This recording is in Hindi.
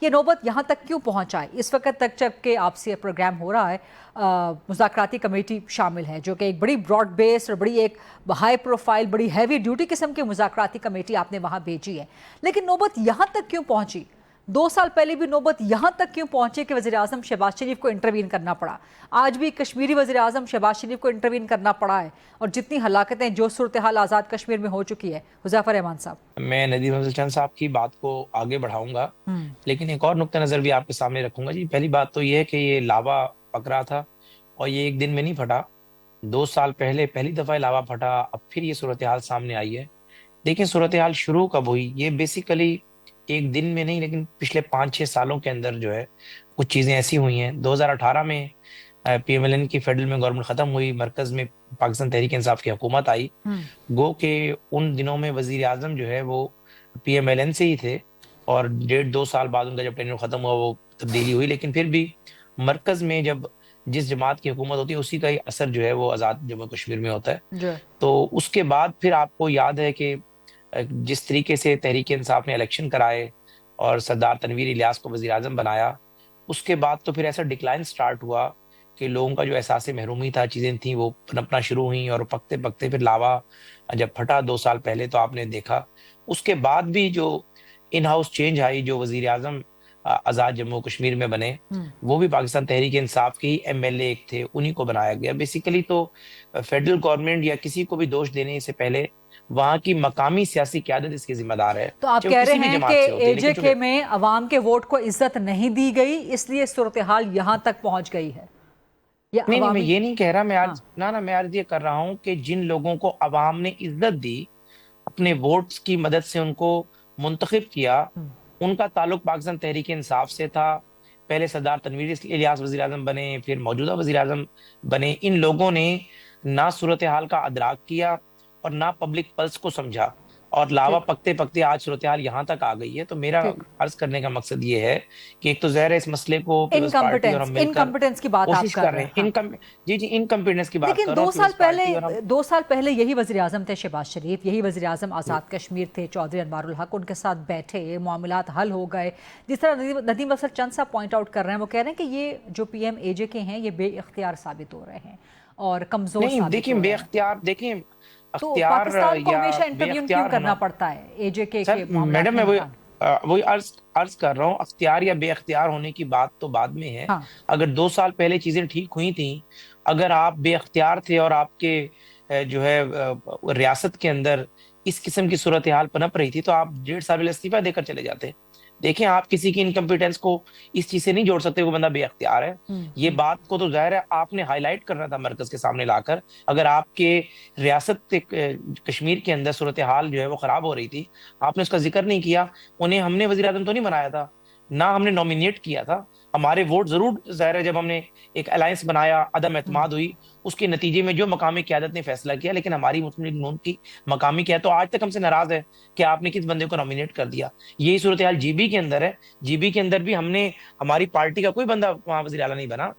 ये नौबत यहाँ तक क्यों पहुँचा है? इस वक्त तक जबकि आपसे प्रोग्राम हो रहा है, मुज़ाकराती कमेटी शामिल है, जो कि एक बड़ी ब्रॉड बेस्ड और बड़ी एक हाई प्रोफाइल, बड़ी हैवी ड्यूटी किस्म की मुज़ाकराती कमेटी आपने वहाँ भेजी है। लेकिन नौबत यहाँ तक क्यों पहुँची? 2 साल पहले भी नौबत यहाँ तक क्यों पहुंची कि वज़ीर-ए-आज़म शहबाज शरीफ को इंटरवीन करना पड़ा? आज भी कश्मीरी वज़ीर-ए-आज़म शहबाज शरीफ को इंटरवीन करना पड़ा है, और जितनी हलाकतें, जो सूरत हाल आज़ाद कश्मीर में हो चुकी है। हुज़ैफर रहमान साहब, मैं नदीम अफजल चंद साहब की बात को आगे बढ़ाऊंगा, लेकिन एक और नुक्ता नज़र भी आपके सामने रखूंगा जी। पहली बात तो ये है कि ये लावा पक रहा था और ये एक दिन में नहीं फटा। 2 साल पहले पहली दफ़ा लावा फटा, अब फिर ये सूरत हाल सामने आई है। देखिए सूरत हाल शुरू कब हुई, ये बेसिकली एक दिन में नहीं, लेकिन पिछले 5-6 सालों के अंदर जो है कुछ चीज़ें ऐसी हुई हैं। 2018 में PMLN की फेडरल में गवर्नमेंट ख़त्म हुई, मरकज़ में पाकिस्तान तहरीक इंसाफ की हुकूमत आई। गो के उन दिनों में वजीर आजम जो है वो PMLN से ही थे, और 1.5-2 साल बाद उनका जब टेन्योर खत्म हुआ वो तब्दीली हुई। लेकिन फिर भी मरकज में जब जिस जमात की हुकूमत होती है उसी का ही असर जो है वो आज़ाद जम्मू कश्मीर में होता है। जो तो उसके बाद फिर आपको याद है कि जिस तरीके से तहरीक इंसाफ ने इलेक्शन कराए और सरदार तनवीर इलियास को वजीर आजम बनाया, उसके बाद तो फिर ऐसा डिक्लाइन स्टार्ट हुआ कि लोगों का जो एहसास महरूमी था, चीज़ें थी वो पनपना शुरू हुई, और पकते पकते फिर लावा जब फटा 2 साल पहले तो आपने देखा। उसके बाद भी जो इन हाउस चेंज आई, जो वजीर आजम आज़ाद जम्मू कश्मीर में बने, वो भी पाकिस्तान तहरीक इंसाफ के ही MLA एक थे, उन्हीं को बनाया गया। बेसिकली तो फेडरल गवर्नमेंट या किसी को भी दोष देने से पहले वहां की मकामी सियासी क्यादत इसकी जिम्मेदार है, तो आप चाहे वो कह रहे किसी भी हैं कि जमात से होती है। लेकिन AJK चूंकि में अवाम के वोट को इज्जत नहीं दी गई, इसलिए सूरत हाल यहाँ तक पहुंच गई है, या नहीं नहीं, मैं अवामी? ये नहीं कह रहा, मैं हाँ, आज ना मैं अर्ज ये कर रहा हूँ कि जिन लोगों को अवाम ने इज्जत दी, अपने वोट्स की मदद से उनको मुंतखब किया, उनका ताल्लुक पाकिस्तान तहरीक इंसाफ से था। पहले सरदार तनवीर इलियास वजीर आजम बने, फिर मौजूदा वजीर आजम बने। इन लोगों ने ना सूरत हाल का अदराक किया और ना पब्लिक पल्स को समझा, और लावा ठीक पकते पकते आज सूरत हाल यहाँ तक आ गई है। तो मेरा ठीक। अर्ज करने का मकसद ये है कि एक तो ज़ाहिर है इस मसले को पीपल्स पार्टी और हम मिलकर इनकम्पिटेंस की बात आप कोशिश कर कर रहे रहे हैं, हैं। हाँ। जी जी, इनकम्पिटेंस की बात लेकिन कर रहा हूँ, पीपल्स पार्टी और हम। 2 साल पहले यही वज़ीर आज़म थे शहबाज शरीफ, यही वज़ीर आज़म आज़ाद कश्मीर थे, चौधरी अनवारुल हक उनके साथ बैठे, मामलात हल हो गए। जिस तरह नदीम अफजल चंद साहब पॉइंट आउट कर रहे हैं, वो कह रहे हैं कि ये जो PM AJK हैं ये बेइख्तियार साबित हो रहे हैं और कमज़ोर नहीं साबित देखिए, हो रहे हैं। बेख्तियार देखिए, तो अख्तियार पाकिस्तान को या हमेशा इंटरव्यून क्यों बेख्तियार करना होना। पड़ता है AJK सर के मामलात मैडम, में? मैं वही इमरान, वही अर्ज अर्ज कर रहा हूँ, अख्तियार या बेअख्तियार होने की बात तो बाद में है। हाँ। अगर 2 साल पहले चीजें ठीक हुई थी, अगर आप बेअख्तियार थे और आपके जो है रियासत के अंदर इस किस्म की सूरत हाल पनप रही थी, तो आप 1.5 साल पहले इस्तीफा देकर चले जाते। देखें, आप किसी की इनकम्पिटेंस को इस चीज से नहीं जोड़ सकते वो बंदा बेअख्तियार है। ये बात को तो जाहिर है आपने हाईलाइट करना था मरकज के सामने लाकर। अगर आपके रियासत कश्मीर के अंदर सूरत हाल जो है वो खराब हो रही थी, आपने उसका जिक्र नहीं किया। उन्हें हमने वजीर आजम तो नहीं बनाया था, ना हमने नॉमिनेट किया था। हमारे वोट जरूर जाहिर है, जब हमने एक अलायंस बनाया, अदम एतमाद हुई, उसके नतीजे में जो मकामी क्यादत ने फैसला किया। लेकिन हमारी मुस्लिम लीग नून की मकामी क्या तो आज तक हमसे नाराज है कि आपने किस बंदे को नॉमिनेट कर दिया। यही सूरत हाल GB के अंदर है। GB के अंदर भी हमने, हमारी पार्टी का कोई बंदा वहां वजीर आला नहीं बना।